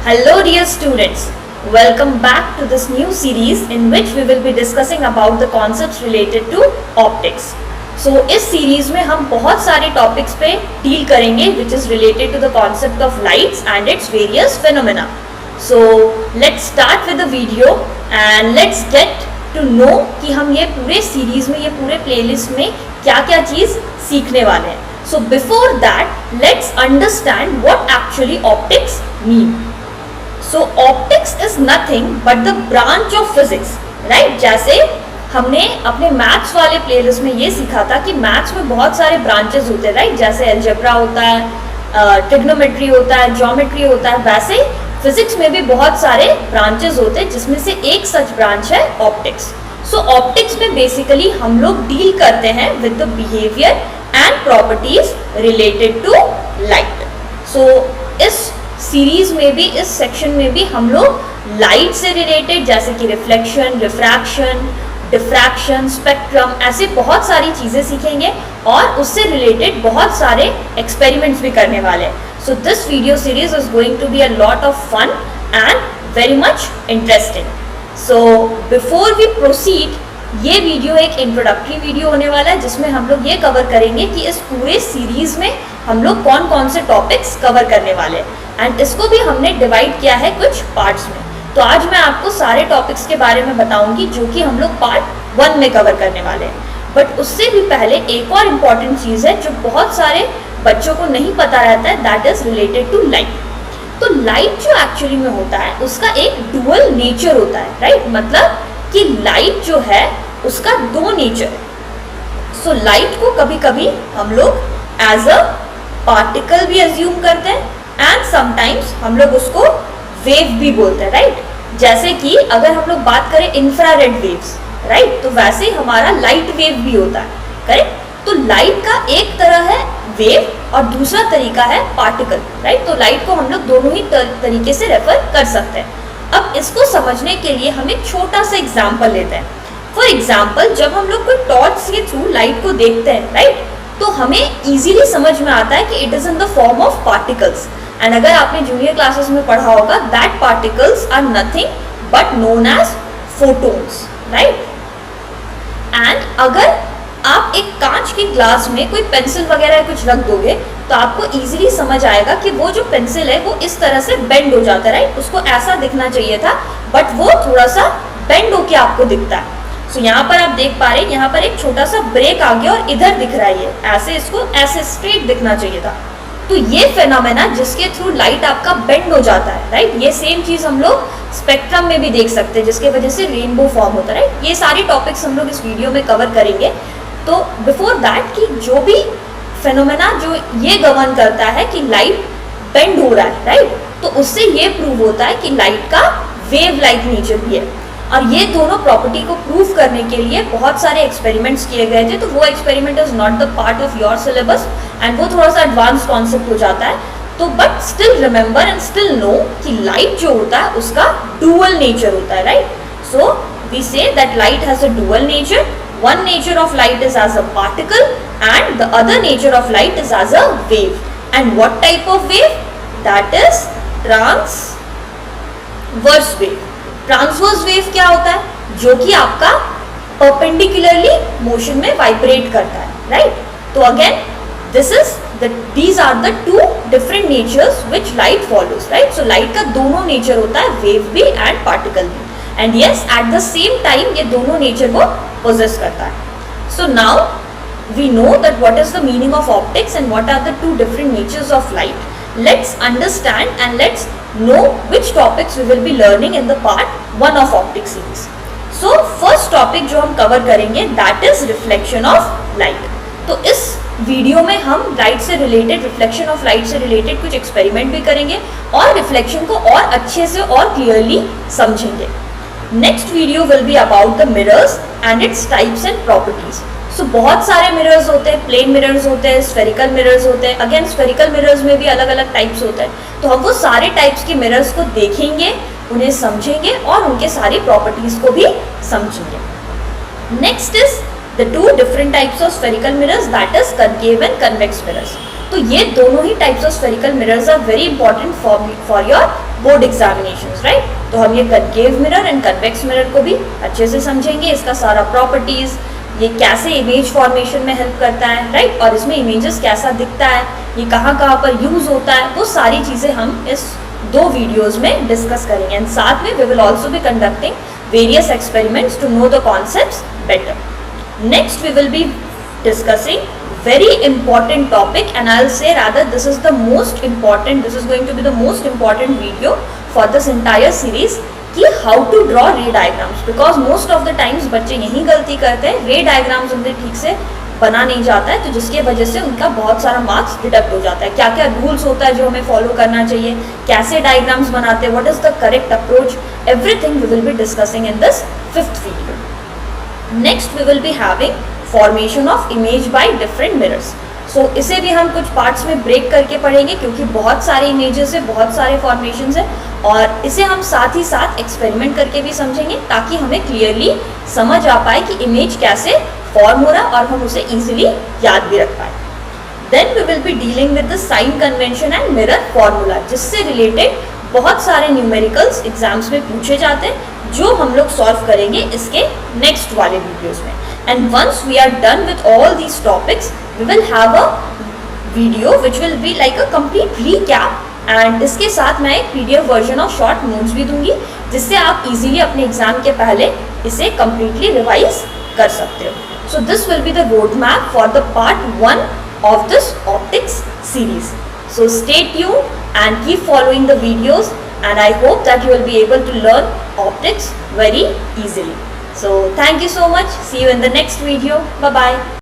Hello dear students, welcome back to this new series in which we will be discussing about the concepts related to optics. So इस series में हम बहुत सारे topics पे deal करेंगे which is related to the concept of lights and its various phenomena. So let's start with the video and let's get to know कि हम ये पूरे series में, ये पूरे playlist में क्या क्या चीज़ सीखने वाले हैं. So before that, let's understand what actually optics mean. So optics is nothing but the branch of physics, right? जैसे हमने अपने मैथ्स वाले प्लेलिस्ट में ये सीखा था कि मैथ्स में बहुत सारे ब्रांचेस होते हैं, राइट? जैसे अलजेब्रा होता है, ट्रिग्नोमेट्री होता है, ज्योमेट्री होता है, वैसे फिजिक्स में भी बहुत सारे ब्रांचेस होते हैं जिसमें से एक सच ब्रांच है ऑप्टिक्स. सो ऑप्टिक्स में बेसिकली हम लोग डील करते हैं with the behaviour and properties related to light. So इस सीरीज में भी, इस सेक्शन में भी हम लोग लाइट से रिलेटेड जैसे कि रिफ्लेक्शन, रिफ्रैक्शन, डिफ्रैक्शन, स्पेक्ट्रम, ऐसे बहुत सारी चीज़ें सीखेंगे और उससे रिलेटेड बहुत सारे एक्सपेरिमेंट्स भी करने वाले हैं. So this video series is going to be a lot of fun and very much interesting. So before we proceed, ये वीडियो एक इंट्रोडक्टरी वीडियो होने वाला है जिसमें हम लोग ये कवर करेंगे कि इस पूरे सीरीज में हम लोग कौन कौन से टॉपिक्स कवर करने वाले हैं, एंड इसको भी हमने डिवाइड किया है कुछ पार्ट्स में. तो आज मैं आपको सारे टॉपिक्स के बारे में बताऊंगी जो कि हम लोग पार्ट 1 में कवर करने वाले हैं. बट उससे भी पहले एक और इम्पॉर्टेंट चीज़ है जो बहुत सारे बच्चों को नहीं पता रहता है, that is related to light. तो लाइट जो एक्चुअली में होता है उसका एक डुअल नेचर होता है, राइट? मतलब कि लाइट जो है उसका दो नेचर है. सो लाइट को कभी कभी हम लोग एज अ पार्टिकल भी एज्यूम करते हैं एंड समटाइम्स हम लोग उसको वेव भी बोलते हैं, राइट? जैसे कि अगर हम लोग बात करें इंफ्रारेड वेव्स, राइट, तो वैसे ही हमारा लाइट वेव भी होता है, करेक्ट? तो लाइट का एक तरह है वेव और दूसरा तरीका है पार्टिकल, राइट? तो लाइट को हम लोग दोनों ही तरीके से रेफर कर सकते हैं. अब इसको समझने के लिए हम एक छोटा सा एग्जाम्पल लेते हैं. फॉर एग्जाम्पल, जब हम लोग कोई टॉर्च के थ्रू लाइट को देखते हैं, राइट, तो हमें इजीली समझ में आता है कि it is in the form of particles. And अगर आपने जूनियर क्लासेस में पढ़ा होगा, that particles are nothing but known as photons, right? And अगर आप एक कांच के ग्लास में कोई पेंसिल वगैरह कुछ रख दोगे तो आपको इजीली समझ आएगा कि वो जो पेंसिल है वो इस तरह से बेंड हो जाता है, राइट? उसको ऐसा दिखना चाहिए था बट वो थोड़ा सा बेंड होके आपको दिखता है. सो यहाँ पर आप देख पा रहे हैं, यहाँ पर एक छोटा सा ब्रेक आ गया और इधर दिख रहा है, ऐसे इसको ऐसे स्ट्रेट दिखना चाहिए था. तो ये फेनोमेना जिसके थ्रू लाइट आपका बेंड हो जाता है, राइट, ये सेम चीज हम लोग स्पेक्ट्रम में भी देख सकते हैं जिसके वजह से रेनबो फॉर्म होता है, राइट? ये सारी टॉपिक्स हम लोग इस वीडियो में कवर करेंगे. तो बिफोर दैट कि जो भी फेनोमेना जो ये गवर्न करता है कि लाइट बेंड हो रहा है, राइट, तो उससे ये प्रूव होता है कि लाइट का वेव लाइक नेचर भी है. और ये दोनों प्रॉपर्टी को प्रूव करने के लिए बहुत सारे एक्सपेरिमेंट्स किए गए थे. तो वो experiment is not the part of your syllabus and वो थोड़ा सा एडवांस कॉन्सेप्ट हो जाता है. तो but still remember and still know कि लाइट जो होता है उसका डुअल नेचर होता है, राइट? So we say that light has a dual nature. One nature of light is as a particle and the other nature of light is as a wave. And what type of wave? That is transverse wave. Transverse wave क्या होता है? जो कि आपका perpendicularly motion में vibrate करता है, right? तो again, these are the two different natures which light follows, right? So light का दोनों nature होता है, wave भी and particle भी. And yes, at the same time ये दोनों नेचर को possess करता है. So now we know that what is the meaning of optics and what are the two different natures of light. Let's understand and let's know which topics we will be learning in the part 1 of optics series. So first topic जो हम cover करेंगे that is reflection of light. तो इस video में हम light से related, reflection of light से related कुछ एक्सपेरिमेंट भी करेंगे और रिफ्लेक्शन को और अच्छे से और क्लियरली समझेंगे. Next video will be about the mirrors and its types and properties. So बहुत सारे मिरर्स होते हैं, प्लेन मिरर्स होते हैं, स्फेरिकल मिरर्स होते हैं. अगेन स्फेरिकल मिरर्स में भी अलग अलग टाइप्स होते हैं. तो हम वो सारे टाइप्स के मिरर्स को देखेंगे, उन्हें समझेंगे और उनके सारी प्रॉपर्टीज को भी समझेंगे. Next is the two different types of spherical mirrors, that is concave and convex mirrors. तो ये दोनों ही types of spherical mirrors are very important for your board examinations, right. तो हम ये concave mirror and convex mirror को भी अच्छे से समझेंगे, इसका सारा प्रॉपर्टीज, ये कैसे इमेज फॉर्मेशन में हेल्प करता है, राइट, और इसमें इमेजेस कैसा दिखता है, ये कहाँ कहाँ पर यूज होता है, वो सारी चीज़ें हम इस 2 वीडियोज़ में डिस्कस करेंगे। एंड साथ में we will also be conducting various experiments to know the concepts better. Next we will be discussing very important topic, and I'll say rather this is the most important, this is going to be the most important video for this entire series कि how to draw ray diagrams, because most of the times बच्चे यही गलती करते हैं, ray diagrams उन्हें ठीक से बना नहीं जाता है, तो जिसकी वजह से उनका बहुत सारा मार्क्स डिडक्ट हो जाता है। क्या क्या रूल्स होता है जो हमें फॉलो करना चाहिए, कैसे डायग्राम्स बनाते हैं, what is the correct approach, everything we will be discussing in this 5th video. Next we will be having formation of image by different mirrors. So इसे भी हम कुछ पार्ट्स में ब्रेक करके पढ़ेंगे, क्योंकि बहुत सारे इमेजेस है, बहुत सारे फॉर्मेशंस है, और इसे हम साथ ही साथ एक्सपेरिमेंट करके भी समझेंगे, ताकि हमें क्लियरली समझ आ पाए कि इमेज कैसे फॉर्म हो रहा है और हम उसे इजीली याद भी रख पाए। Then we will be dealing with the sign convention and mirror formula, जिससे रिलेटेड बहुत सारे न्यूमेरिकल्स एग्जाम्स में पूछे जाते हैं, जो हम लोग सॉल्व करेंगे इसके नेक्स्ट वाले वीडियोस में। And once we are done with all these topics, we will have a video which will be like a complete recap, and इसके साथ मैं एक PDF version of short notes भी दूंगी, जिससे आप इजीली अपने एग्जाम के पहले इसे कंप्लीटली रिवाइज कर सकते हो। So this will be the road map for the part 1 of this optics series. So stay tuned and keep following the videos, and I hope that you will be able to learn optics very easily. So thank you so much. See you in the next video. Bye bye.